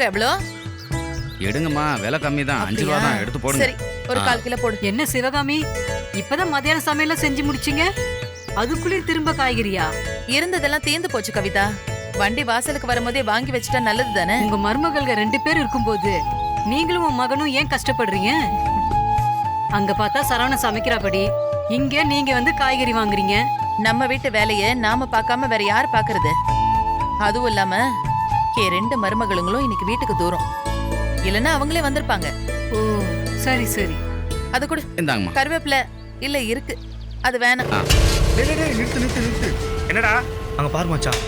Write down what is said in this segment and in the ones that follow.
தேங்காய் எவ்வளோ? எடுங்கம்மா, விலை கம்மி தான், 5 ரூபா தான், எடுத்து போடுங்க. சரி, ஒரு 1/4 கிலோ போடு. என்ன சிவகாமி, இப்பதான் மத்தியான சமையல செஞ்சு முடிச்சீங்க, அதுக்குள்ளே திரும்ப காய்கறியா? இருந்ததெல்லாம் தீந்து போச்சு கவிதா. வண்டி வாசலுக்கு வரும்போதே வாங்கி வச்சுட்டா நல்லது தானே? உங்க மருமகள்க 2 பேர் இருக்கும்போது நீங்களும் உன் மகனும் ஏன் கஷ்டப்படுறீங்க? அங்க பார்த்தா சரவண சமைக்கிறபடி, இங்க நீங்க வந்து காய்கறி வாங்குறீங்க. நம்ம வீட்டு வேலைய நாம பார்க்காம வேற யார் பாக்குறது? அதுவும் இல்லாம 2 மருமகளுங்களும் இன்னைக்கு வீட்டுக்கு தூரம், இல்லன்னா அவங்களே வந்திருப்பாங்க. ஓ சரி சரி. அது கூட இந்தாங்கம்மா. கருவேப்பிலை இல்ல இருக்கு, அது வேணாம். நிறுத்து. என்னடா அங்க பாரு மச்சான்.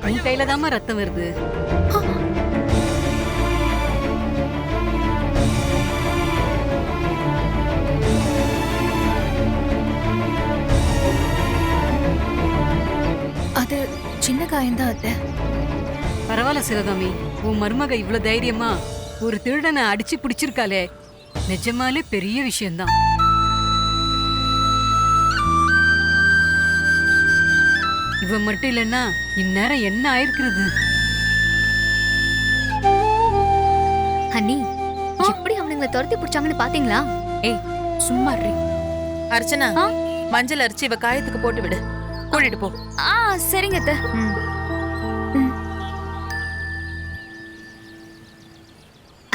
உன் கையில தாமா ரத்தம் வருது. அது சின்ன காயம்தான் அத்தை. பரவாயில்ல சிவகாமி, உன் மருமக இவ்வளவு தைரியமா ஒரு திருடனை அடிச்சு பிடிச்சிருக்காளே, நிஜமாலே பெரிய விஷயம்தான். இவ மட்டும் இல்லைன்னா இந்நேரம் என்ன ஆயிருக்கிறது? அண்ணி, எப்படி அவனுங்களை துரத்தி பிடிச்சாங்கன்னு பாத்தீங்களா? ஏய் சும்மா இரு. அர்ச்சனா, மஞ்சள் அரைச்சி இவ காயத்துக்கு போட்டு விடு, கூட்டிட்டு போ. சரிங்க அத்தை.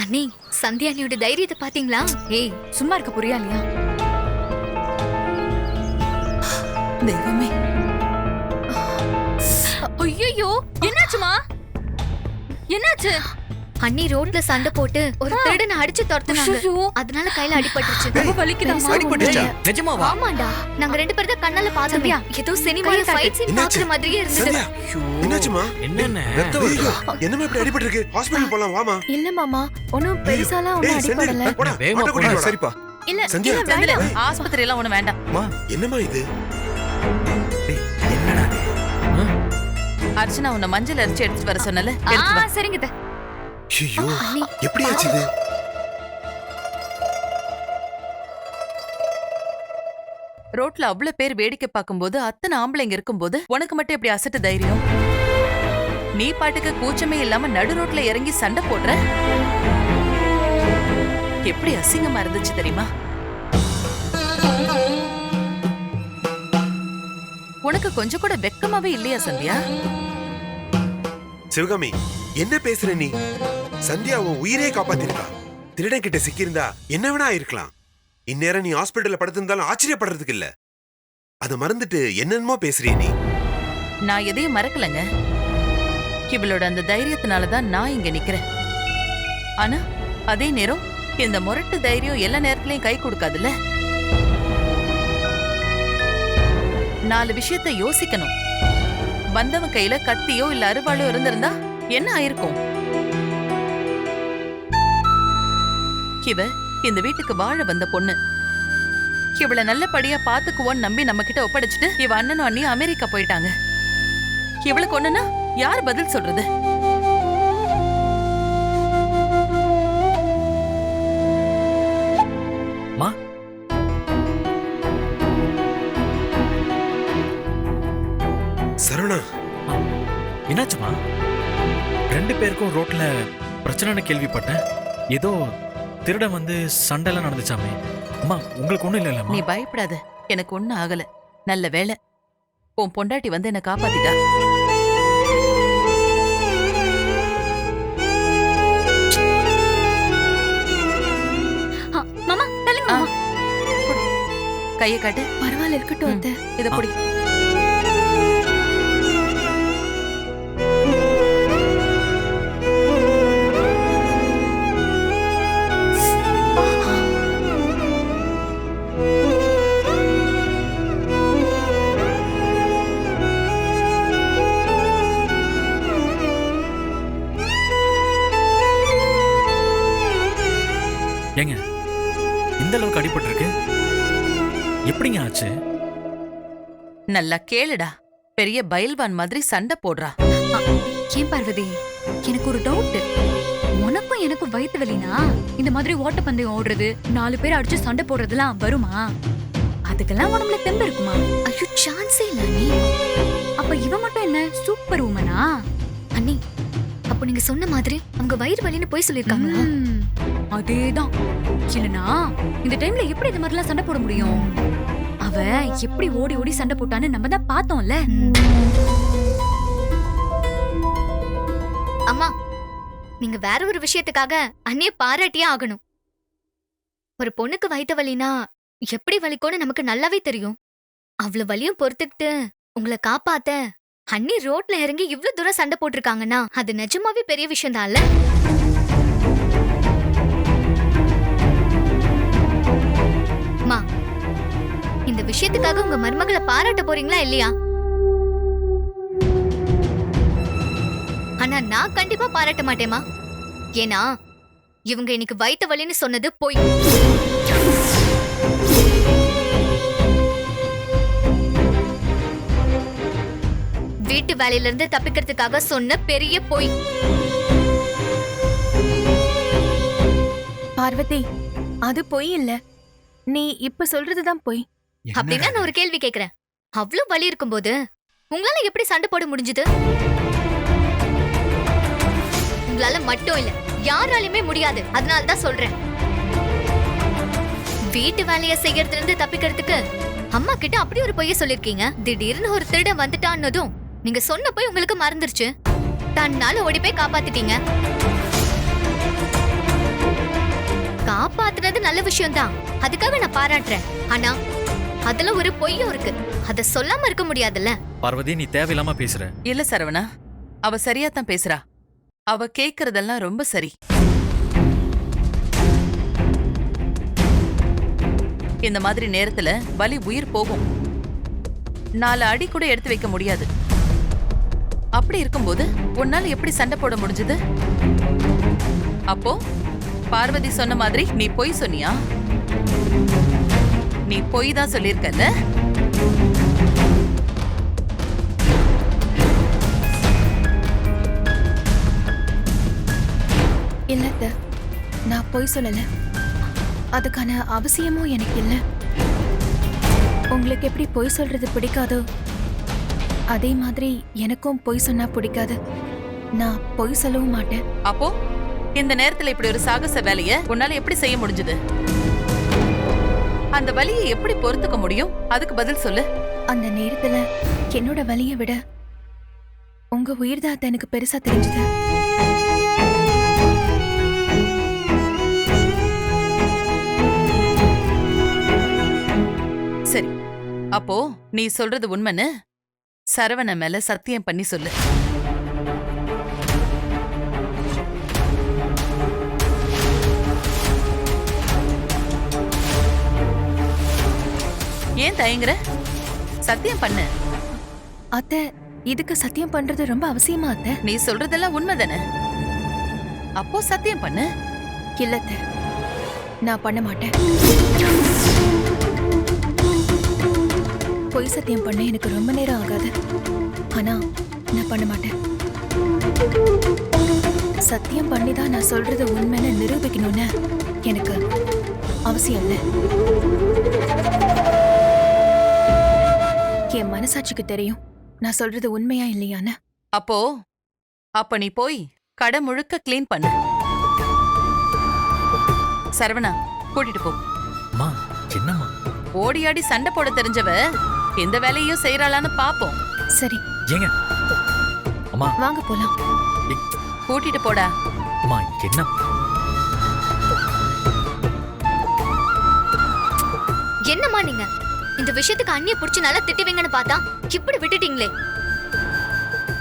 அண்ணி, சந்தியா அண்ணியோட தைரியத்தை பாத்தீங்களா? ஏய் சும்மா இருக்க புரியா இல்லையா? தெய்வமே, ஐயோ, என்னாச்சுமா? என்னாச்சு? அண்ணி ரோட்ல சண்டை போட்டு ஒரு திருடனை அடிச்சு துரத்துனாங்க. அதனால கையில அடிபட்டுருச்சு. அடிபட்டுச்சா? நிஜமாவா? ஆமாண்டா, நாங்க 2 பேரும் தான் கண்ணால பார்த்தோம். ஏதோ சினிமால ஃபைட் சீன் பாக்குற மாதிரியே இருந்தது. என்னாச்சுமா? என்னென்ன என்னமா இப்படி அடிபட்டிருக்கு? ஹாஸ்பிடல் போலாம் வாமா. இல்ல மாமா, ஒண்ணும் பெருசாலாம் ஒண்ணும் அடிபடல. சரிப்பா. இல்ல சந்தியா, வேண்டாம். ஆஸ்பத்திரி எல்லாம் ஒண்ணு வேண்டாம். என்னமா இது? என்னடா? அர்ச்சனா உன்னை மஞ்சள் அரைச்சி எடுத்துட்டு வர சொன்னல. சரிங்க அத்தை. ஐயோ, எப்படி ஆச்சு இது? ரோட்ல அவ்வளவு பேர் வேடிக்கை பார்க்கும்போது, அத்தனை ஆம்பளைங்க இருக்கும்போது உனக்கு மட்டும் எப்படி அசட்டு தைரியம்? நீ பாட்டுக்கு கூச்சமே இல்லாம நடு ரோட்ல இறங்கி சண்டை போடுற. எப்படி அசிங்கமா இருந்துச்சு தெரியுமா? உனக்கு கொஞ்சம் கூட வெக்கமாவே இல்லையா சந்தியா? சிவகாமி, என்ன பேசுற நீ? சந்தியா உன் உயிரே காப்பாத்திருக்கா. திருடன் கிட்ட சிக்கியிருந்தா என்ன வேணா இருக்கலாம். இந்நேரம் நீ ஹாஸ்பிடல்ல படுத்திருந்தாலும் ஆச்சரியப்படுறதுக்கு இல்ல. அதை மறந்துட்டு என்னென்னமோ பேசுறிய நீ. நான் எதையும் மறக்கலங்க. இவளோட அந்த தைரியத்தினாலதான் நான் இங்க நிக்கிறேன். ஆனா அதே நேரம் இந்த முரட்டு தைரியம் எல்லா நேரத்திலயும் கை கொடுக்காதுல்ல. 4 விஷயத்தை யோசிக்கணும். வந்தவன் கையில கத்தியோ இல்ல அருவாளோ இருந்திருந்தா என்ன ஆயிருக்கும்? இவ இந்த வீட்டுக்கு வாழ வந்த பொண்ணு. இவள நல்லபடியா பாத்துக்குவோன்னு நம்பி நம்ம கிட்ட ஒப்படைச்சிட்டு இவ அண்ணனும் அண்ணியும் அமெரிக்கா போயிட்டாங்க. இவளுக்கு ஒண்ணுன்னா யார் பதில் சொல்றது? மா சரவணா, என்னாச்சுமா? 2 பேருக்கும் ரோட்ல பிரச்சனைன்னு கேள்விப்பட்டேன். ஏதோ திருடன் வந்து சண்டைலாம் நடந்துச்சாமே. அம்மா உங்களுக்கு ஒண்ணும் இல்லைல்லம்மா? நீ பயப்படாத, எனக்கு ஒண்ணும் ஆகல. நல்ல வேளை உன் பொண்டாட்டி வந்து என்ன காப்பாத்திட்டா. மாமா தள்ளுங்க மாமா. கைய காட்டு. பரவாயில்ல இருக்கட்டும் அத்தை. இத புடி. ஏங்க இந்த அளவுக்கு அடிபட்டிருக்கு? எப்படிங்க ஆச்சு? நல்லா கேளுடா. பெரிய பயில்வான் மாதிரி சண்டை போடுறா. ஏன் பார்வதி, எனக்கு ஒரு டவுட். உனக்கும் எனக்கும் வயித்து வலினா இந்த மாதிரி ஓட்டப்பந்தயம் ஓடுறது, 4 பேர் அடிச்சு சண்டை போடுறதுலாம் வருமா? அதுக்கெல்லாம் உடம்புல தெம்பு இருக்குமா? ஐயோ சான்ஸே இல்ல நீ. அப்ப இவ மட்டும் என்ன சூப்பர் உமனா? அண்ணி, அப்ப நீங்க சொன்ன மாதிரி அவங்க வயிறு வலின்னு போய் சொல்லிருக்காங்களா? அதேதான். இல்லனா இந்த டைம்ல எப்படி இந்த மாதிரிலாம் சண்டை போட முடியும்? அவ எப்படி ஓடி ஓடி சண்டை போட்டான்னு நம்ம தான் பார்த்தோம்ல. அம்மா, நீங்க வேற ஒரு விஷயத்துக்காக அண்ணிய பாராட்டியே ஆகணும். ஒரு பொண்ணுக்கு வயித்து வலினா எப்படி வலிக்கும்னு நமக்கு நல்லாவே தெரியும். அவ்வளவு வலியும் பொறுத்துக்கிட்டு உங்களை காப்பாத்த அண்ணி ரோட்ல இறங்கி இவ்ளோ தூரம் சண்டை போட்டிருக்காங்கன்னா அது நிஜமாவே பெரிய விஷயம் தான்ல. அம்மா, இந்த விஷயத்துக்காக உங்க மருமகளை பாராட்ட போறீங்களா இல்லையா? ஆனா நான் கண்டிப்பா பாராட்ட மாட்டேமா. ஏன்னா இவங்க எனக்கு வயித்து வலின்னு சொன்னது பொய். வீட்டு வேலையில இருந்து தப்பிக்கிறதுக்காக சொன்ன பெரிய பொய். பார்வதி, அது பொய் இல்ல. நீ இப்ப சொல்றதுதான் பொய். அப்படின்னா நான் ஒரு கேள்வி கேக்குறேன். அவ்வளவு வலி இருக்கும்போது உங்களால எப்படி சண்டை போட முடிஞ்சது? உங்களால மட்டும் இல்ல, யாராலுமே முடியாது. அதனால தான் சொல்றேன். வீட்டு வேலைய செய்யறதுல இருந்து தப்பிக்கிறதுக்கு அம்மா கிட்ட அப்படி ஒரு பொய்ய சொல்லிருக்கீங்க. திடீர்னு ஒரு திருடன் வந்துட்டான்னதும் நீங்க சொன்ன போய் உங்களுக்கு மறந்துருச்சு. தன்னால ஓடி போய் காப்பாத்திட்டீங்க. காப்பாத்துறது நல்ல விஷயம் தான், அதுக்காக நான் பாராட்டுறேன். ஆனா அதுல ஒரு பொய்யும் இருக்கு. அத சொல்லாம இருக்க முடியாதுல்ல. பார்வதி, நீ தேவையில்லாம பேசுற. இல்ல சரவணா, அவ சரியா தான் பேசுறா. அவ கேக்குறதெல்லாம் ரொம்ப சரி. இந்த மாதிரி நேரத்துல வலி உயிர் போகும். 4 அடி கூட எடுத்து வைக்க முடியாது. அப்படி இருக்கும்போது உன்னால எப்படி சண்டை போட முடிஞ்சது? அப்போ பார்வதி சொன்ன மாதிரி நீ பொய் சொன்னியா? நீ பொய் தான் சொல்லிருக்கல. இல்ல, நான் பொய் சொல்லல. அதுக்கான அவசியமும் எனக்கு இல்ல. உங்களுக்கு எப்படி பொய் சொல்றது பிடிக்காதோ அதே மாதிரி எனக்கும் பொய் சொன்னா பிடிக்காது. நான் பொய் சொல்லவும் மாட்டேன். அப்போ இந்த நேரத்துல இப்படி ஒரு சாகச வேலைய உன்னால எப்படி செய்ய முடிஞ்சது? அந்த வலியை எப்படி பொறுத்துக்க முடியும்? அதுக்கு பதில் சொல்லு. அந்த நேரத்துல என்னோட வலியை விட உங்க உயிர்தான் எனக்கு பெருசா தெரிஞ்சது. சரி, அப்போ நீ சொல்றது உண்மைன்னு சரவண மேல சத்தியம் பண்ணி சொல்லு. ஏன் தயங்குற? சத்தியம் பண்ணு. அத்தை, இதுக்கு சத்தியம் பண்றது ரொம்ப அவசியமா அத்தை? நீ சொல்றதெல்லாம் உண்மைதானே? அப்போ சத்தியம் பண்ணு. இல்ல அத்தை, நான் பண்ண மாட்டேன். பொய் சத்தியம் பண்ண எனக்கு ரொம்ப நேரம் ஆகாது. ஆனா நான் பண்ண மாட்டேன். சத்தியம் பண்ணி தான் நான் சொல்றது உண்மைன்னு நிரூபிக்கணும்னு எனக்கு அவசியம் இல்லை. என் மனசாட்சிக்கு தெரியும் நான் சொல்றது உண்மையா இல்லையான்னு. அப்ப நீ போய் கடை முழுக்க க்ளீன் பண்ணு. சரவணா, கூட்டிட்டு போ. அம்மா என்னம்மா? ஓடி ஆடி சண்டை போட தெரிஞ்சவ எந்த வேலையும் செய்யறாளான்னு பாப்போம். சரி, ஏங்க அம்மா, வாங்க போலாம். கூட்டிட்டு போடா. அம்மா என்ன? என்னம்மா நீங்க இந்த விஷயத்துக்கு அண்ணிய புடிச்சு நல்லா திட்டுவீங்கன்னு பார்த்தா இப்படி விட்டுட்டீங்களே.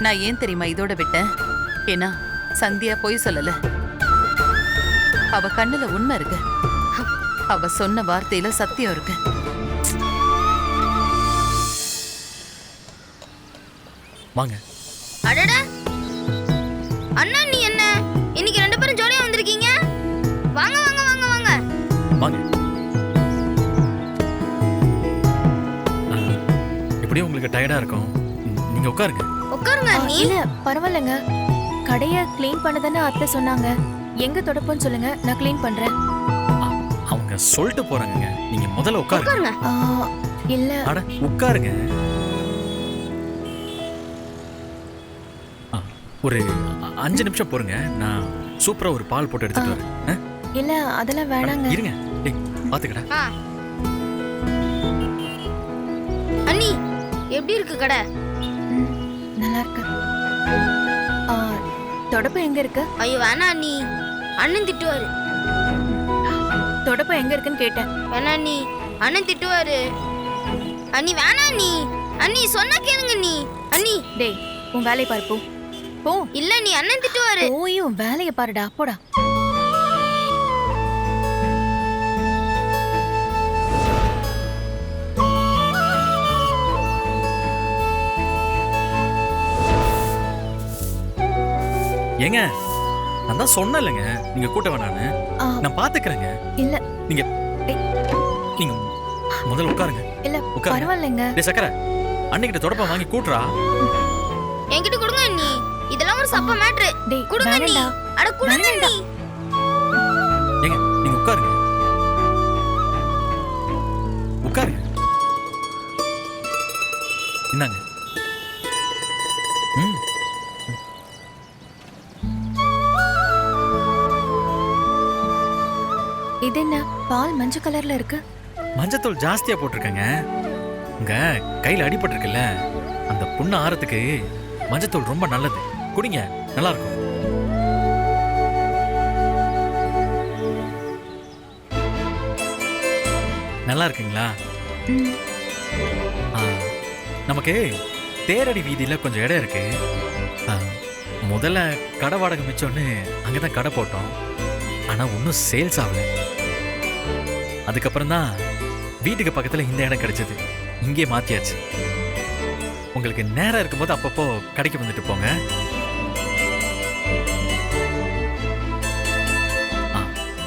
நான் ஏன் தெரியுமா இதோட விட்டேன்? ஏன்னா சந்தியா பொய் சொல்லல. அவ கண்ணுல உண்மை இருக்கு. அவ சொன்ன வார்த்தையில சத்தியம் இருக்கு. வாங்க. அடடா அண்ணா, நீ என்ன இன்னைக்கு ரெண்டு பேரும் ஜோடியா வந்திருக்கீங்க? வாங்க வாங்க வாங்க வாங்க வாங்க. எப்படியும் உங்களுக்கு டயர்டா இருக்கும், நீங்க உட்காருங்க. உட்காருங்க. நீ இல்ல பரவாயில்லைங்க, கடைய க்ளீன் பண்ணதானே அத்தை சொன்னாங்க. எங்க தொடப்போன்னு சொல்லுங்க, நான் க்ளீன் பண்றேன். அவங்க சொல்லிட்டு போறாங்க, நீங்க முதல்ல உட்காருங்க. உட்காருங்க. இல்ல அட உட்காருங்க. ஒரு 5 நிமிஷம் பொறுங்க, நான் சூப்பரா ஒரு பால் போட்டு எடுத்துட்டு வரேன். இல்ல அதெல்லாம் வேணாங்க. இருங்க, டேய் பாத்துக்கடா. ஆ. அண்ணி, எப்படி இருக்கு கடை? ம், நல்லா இருக்கு. தொடப்பு எங்க இருக்கு? ஐயோ வேணா அண்ணி, அண்ணன் திட்டுவாரு. தொடப்பு எங்க இருக்குன்னு கேட்டேன். வேணா அண்ணி, அண்ணன் திட்டுவாரு. அண்ணி வேணா அண்ணி. அண்ணி சொன்னா கேளுங்க அண்ணி. அண்ணி டேய், உன் வேலையை பாரு, போ போ. இல்ல நீ அண்ணன் திட்டுவாரு. போய் உன் வேலையை பாருடா, போடா. ஏங்க நான் தான் சொன்னேன்லங்க, நீங்க கூட்ட வேணான்னு. ஆ, நான் பாத்துக்கிறேங்க. இல்ல நீங்க நீங்க முதல்ல உட்காருங்க. இல்ல உட்காருங்க. பரவாயில்லைங்க. டேய் சக்கரை, அன்னைக்கிட்ட தொடப்ப வாங்கி கூட்டுறா. என்கிட்ட கொடுங்க அண்ணி, இதெல்லாம் ஒரு சப்ப மேட்ரு. டேய் கொடுங்க அண்ணி. வேணாம்டா. அட கொடுங்க வேணாம்டா. அண்ணி. ஏங்க நீங்க உட்காருங்க. உட்காருங்க. இந்தாங்க. ம். இது என்ன பால் மஞ்சள் கலர்ல இருக்கு? மஞ்சத்தூள் ஜாஸ்தியா போட்டிருக்கேங்க. உங்க கையில அடிபட்டிருக்குல்ல, அந்த புண்ணு ஆறதுக்கு மஞ்சத்தூள் ரொம்ப நல்லது. குடிங்க, நல்லா இருக்கும். நல்லா இருக்குங்களா? ம், ஆ, நமக்கு தேரடி வீதியில கொஞ்சம் இடம் இருக்கு. ஆ, முதல்ல கடை வாடகை மிச்சம்னு அங்கதான் கடை போட்டோம். ஆனா ஒன்றும் சேல்ஸ் ஆகல. அதுக்கப்புறம் தான் வீட்டுக்கு பக்கத்துல இந்த இடம் கிடைச்சது. இங்கே மாத்தியாச்சு. உங்களுக்கு நேரம் இருக்கும்போது அப்பப்போ கடைக்கு வந்துட்டு போங்க.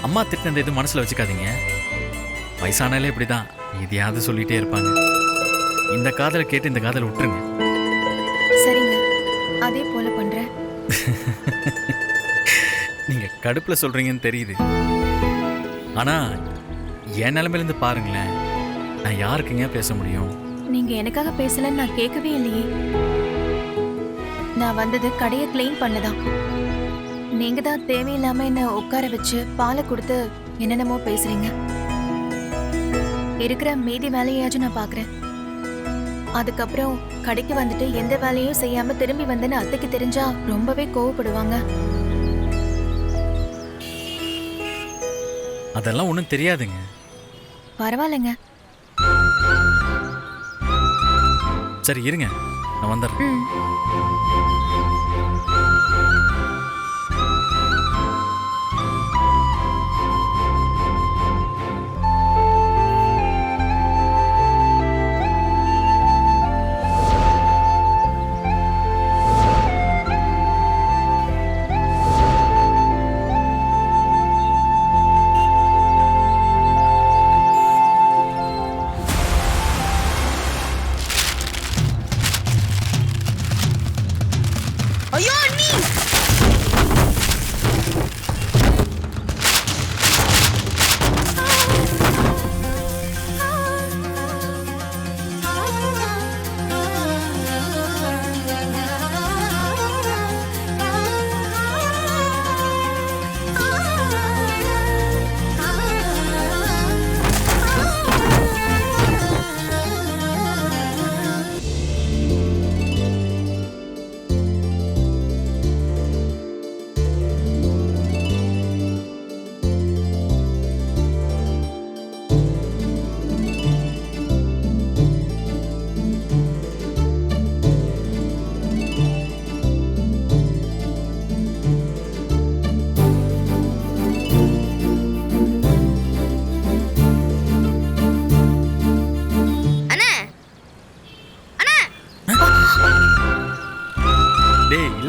அம்மா திட்டினது எதுவும் மனசுல வச்சுக்காதீங்க. வயசானாலே இப்படிதான், எதையாவது சொல்லிட்டே இருப்பாங்க. இந்த காதலை கேட்டு இந்த காதலை விட்டுருங்க. சரிங்க, அதே போல பண்றேன். நீங்க கடுப்புல சொல்றீங்கன்னு தெரியுது. ஆனா என் நிலைமையிலிருந்து பாருங்களேன், நான் யாருக்குங்க பேச முடியும்? நீங்க எனக்காக பேசலன்னு நான் கேட்கவே இல்லையே. நான் வந்தது கடையை க்ளீன் பண்ணதான். நீங்க தான் தேவையில்லாம என்ன உட்கார வச்சு பாலை கொடுத்து என்னென்னமோ பேசுறீங்க. இருக்கிற மீதி வேலையாச்சும் நான் பாக்குறேன். அதுக்கப்புறம் கடைக்கு வந்துட்டு எந்த வேலையும் செய்யாம திரும்பி வந்தேன்னு அத்தைக்கு தெரிஞ்சா ரொம்பவே கோவப்படுவாங்க. அதெல்லாம் ஒன்றும் தெரியாதுங்க. பரவாயில்லைங்க. சரி இருங்க, நான் வந்துடுறேன். ம்.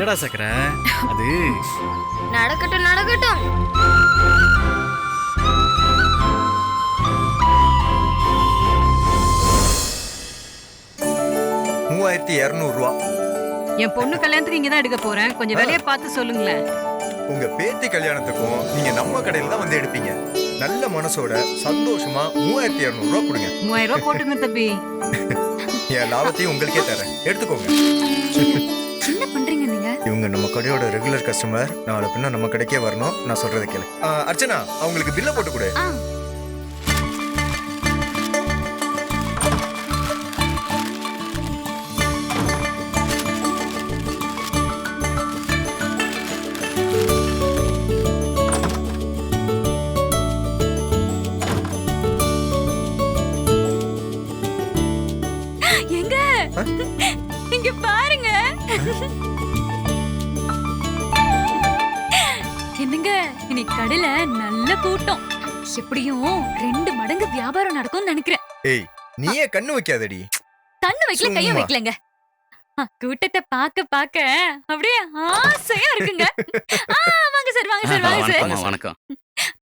இல்லடா சக்கரை, அது நடக்கட்டும் நடக்கட்டும். ரூபா. என் பொண்ணு கல்யாணத்துக்கு இங்க தான் எடுக்க போறேன். கொஞ்சம் விலைய பார்த்து சொல்லுங்களேன். உங்க பேத்தி கல்யாணத்துக்கும் நீங்க நம்ம கடையில தான் வந்து எடுப்பீங்க. நல்ல மனசோட சந்தோஷமா 3200 ரூபா கொடுங்க. 3000 ரூபாய் போட்டுங்க தம்பி. என் லாபத்தையும் உங்களுக்கே தரேன், எடுத்துக்கோங்க. என்ன பண்றீங்க நீங்க? இவங்க நம்ம கடையோட ரெகுலர் கஸ்டமர். நாளை பின்ன நம்ம கடைக்கே வரணும். நான் சொல்றதை கேளு. அர்ச்சனா, அவங்களுக்கு பில்ல போட்டு கொடு. எங்க இங்க பாருங்க. என்னங்க இன்னைக்கு கடையில நல்ல கூட்டம். எப்படியும் 2 மடங்கு வியாபாரம் நடக்கும்னு நினைக்கிறேன். ஏய், நீயே கண்ணு வைக்காதடி. கண்ணு வைக்கல, கையும் சும்மா. வைக்கலங்க. கூட்டத்தை பார்க்க அப்படியே ஆசையா இருக்குங்க. வாங்க சார், வாங்க சார், வாங்க சார். வணக்கம் வணக்கம்.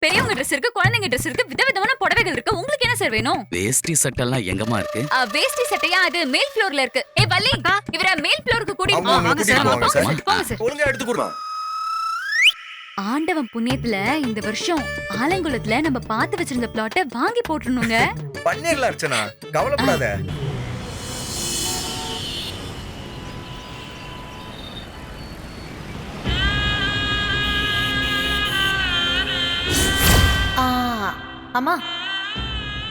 பெரியவங்க ட்ரெஸ் இருக்கு, குழந்தைங்க ட்ரெஸ் இருக்கு, விதவிதமான புடவைகள் இருக்கு. உங்களுக்கு என்ன சார் வேணும்? வேஷ்டி சட்டெல்லாம் எங்கம்மா இருக்கு? வேஷ்டி சட்டையா? அது மேல் ஃப்ளோர்ல இருக்கு. ஏய் வள்ளி, இவர மேல் ஃப்ளோருக்கு கூட்டி ஆமா, வாங்க கூட்டிட்டு சார். வாங்க சார். போங்க சார். ஒழுங்கா எடுத்து கொடுறோம். ஆண்டவன் புண்ணியத்துல இந்த வருஷம் ஆலங்குளத்துல நம்ம பார்த்து வச்சிருந்த பிளாட்டை வாங்கி போட்டுறணுங்க. பண்ணிரலாம் அர்ச்சனா, கவலைப்படாத. அம்மா,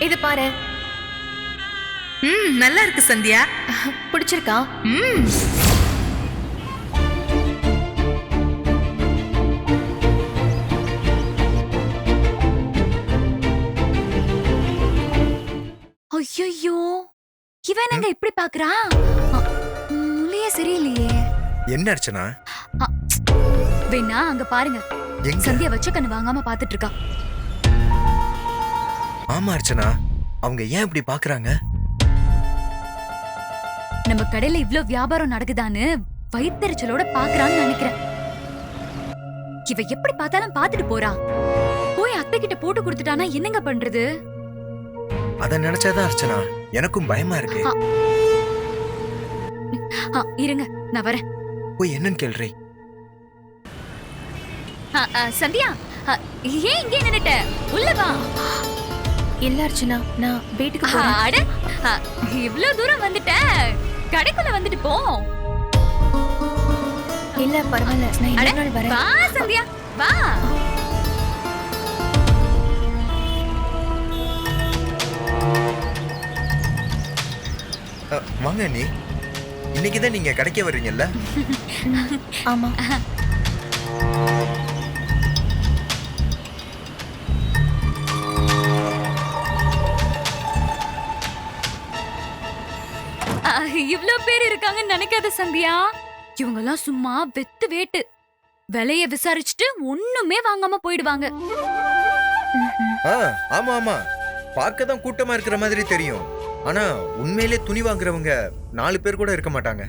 இது பாரு. நல்லா இருக்கு சந்தியா. பிடிச்சிருக்கா? ஐயோ, இவன் என்னங்க இப்படி பாக்குறா? முள்ளையே சரியில்லையே. என்ன அர்ச்சனா? வேணா அங்க பாருங்க, எங்க? சந்தியா வச்ச கண்ணு வாங்காம பாத்துட்டு இருக்கா. ஆமா அர்ச்சனா, அவங்க ஏன் இப்படி பாக்குறாங்க? நம்ம கடையில இவ்ளோ வியாபாரம் நடக்குதான்னு வயித்தெரிச்சலோட பாக்குறான்னு நினைக்கிறேன். இவ எப்படி பார்த்தாலும் பாத்துட்டு போறா. போய் அத்தை கிட்ட போட்டு கொடுத்துட்டானா என்னங்க பண்றது? அத நினைச்சாதான் அர்ச்சனா எனக்கும் பயமா இருக்கு. இருங்க, நான் வரேன். போய் என்னன்னு கேள்றி. சந்தியா, ஏன் இங்கே நின்னுட்ட? உள்ள வா. இல்ல அர்ச்சனா, நான் வீட்டுக்கு போறேன். அட, இவ்ளோ தூரம் வந்துட்ட, கடைக்குள்ள வந்துட்டு போ. இல்ல பரவாயில்ல, நான் அட, இன்னொரு நாள் வரேன். வா சந்தியா, வா. வாங்க நீ. இன்னைக்குதான் நீங்க கடைக்க வர்றீங்கல்ல? ஆமா. இவ்ளோ பேர் இருக்காங்கன்னு நினைக்காத சந்தியா. இவங்க எல்லாம் சும்மா வெத்து வேட்டு. விலைய விசாரிச்சுட்டு ஒண்ணுமே வாங்காம போயிடுவாங்க. ஆமா ஆமா, பார்க்கதான் கூட்டமா இருக்கிற மாதிரி தெரியும். ஆனா உண்மையிலே துணி வாங்குறவங்க 4 பேர் கூட இருக்க மாட்டாங்க.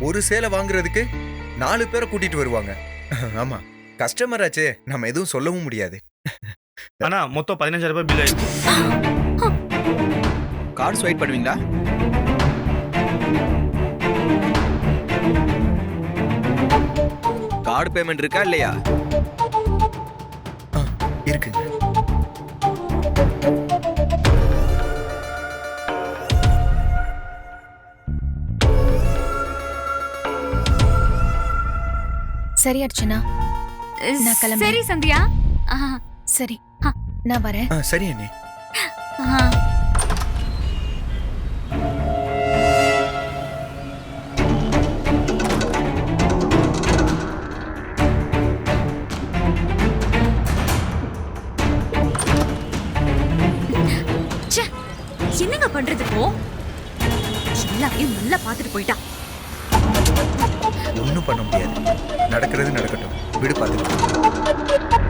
ஒரு சேலை வாங்குறதுக்கு 4 பேரை கூட்டிட்டு வருவாங்க. ஆமா, கஸ்டமர் ஆச்சே, நம்ம எதுவும் சொல்லவும் முடியாது. ஆனா மொத்தம் 15,000 ரூபாய் பில் ஆயிடுச்சு. கார்டு ஸ்வைப் பண்ணுவீங்களா? கார்டு பேமெண்ட் இருக்கா இல்லையா? இருக்குங்க. சரி அர்ச்சனா, நான் கிளம்புறேன். சரி சந்தியா. சரி, நான் வரேன். சரி அண்ணே. என்னங்க பண்றது இப்போ? எல்லாத்தையும் நல்லா பாத்துட்டு போயிட்டா. ஒண்ணும் பண்ண முடியாது. நடக்கிறது நடக்கட்டும், விடு பாத்துக்கலாம்.